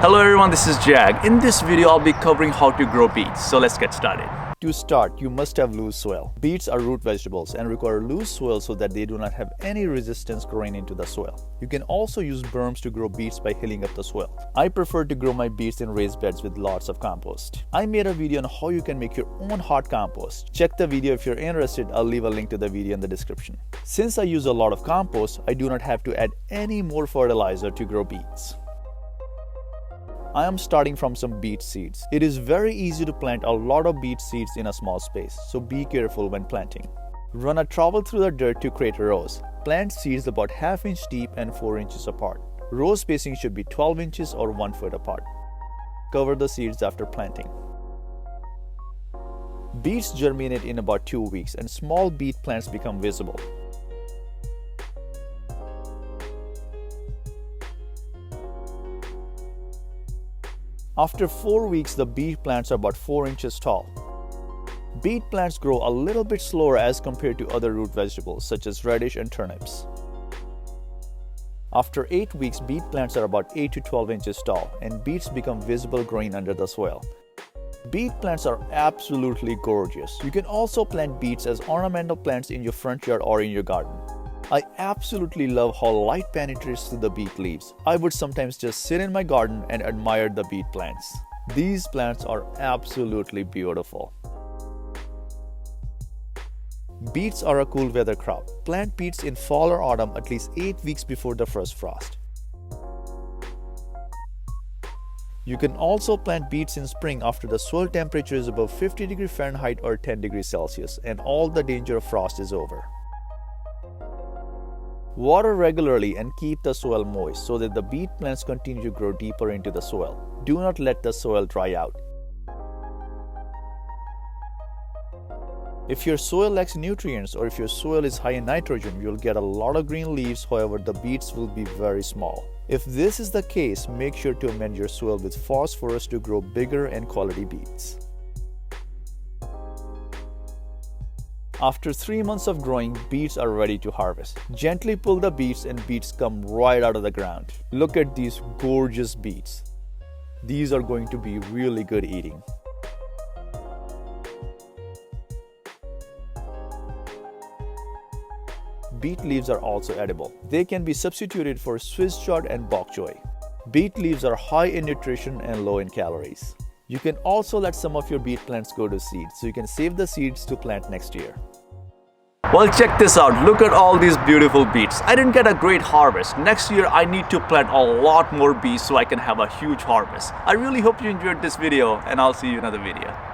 Hello everyone, this is Jag. In this video, I'll be covering how to grow beets. So let's get started. To start, you must have loose soil. Beets are root vegetables and require loose soil so that they do not have any resistance growing into the soil. You can also use berms to grow beets by hilling up the soil. I prefer to grow my beets in raised beds with lots of compost. I made a video on how you can make your own hot compost. Check the video if you're interested. I'll leave a link to the video in the description. Since I use a lot of compost, I do not have to add any more fertilizer to grow beets. I am starting from some beet seeds. It is very easy to plant a lot of beet seeds in a small space, so be careful when planting. Run a trowel through the dirt to create rows. Plant seeds about ½ inch deep and 4 inches apart. Row spacing should be 12 inches or 1 foot apart. Cover the seeds after planting. Beets germinate in about 2 weeks and small beet plants become visible. After 4 weeks, the beet plants are about 4 inches tall. Beet plants grow a little bit slower as compared to other root vegetables such as radish and turnips. After 8 weeks, beet plants are about 8 to 12 inches tall and beets become visible growing under the soil. Beet plants are absolutely gorgeous. You can also plant beets as ornamental plants in your front yard or in your garden. I absolutely love how light penetrates through the beet leaves. I would sometimes just sit in my garden and admire the beet plants. These plants are absolutely beautiful. Beets are a cool weather crop. Plant beets in fall or autumn at least 8 weeks before the first frost. You can also plant beets in spring after the soil temperature is above 50 degrees Fahrenheit or 10 degrees Celsius and all the danger of frost is over. Water regularly and keep the soil moist so that the beet plants continue to grow deeper into the soil. Do not let the soil dry out. If your soil lacks nutrients or if your soil is high in nitrogen, you'll get a lot of green leaves, however the beets will be very small. If this is the case, make sure to amend your soil with phosphorus to grow bigger and quality beets. After 3 months of growing, beets are ready to harvest. Gently pull the beets and beets come right out of the ground. Look at these gorgeous beets. These are going to be really good eating. Beet leaves are also edible. They can be substituted for Swiss chard and bok choy. Beet leaves are high in nutrition and low in calories. You can also let some of your beet plants go to seed, so you can save the seeds to plant next year. Well, check this out. Look at all these beautiful beets. I didn't get a great harvest. Next year, I need to plant a lot more beets so I can have a huge harvest. I really hope you enjoyed this video and I'll see you in another video.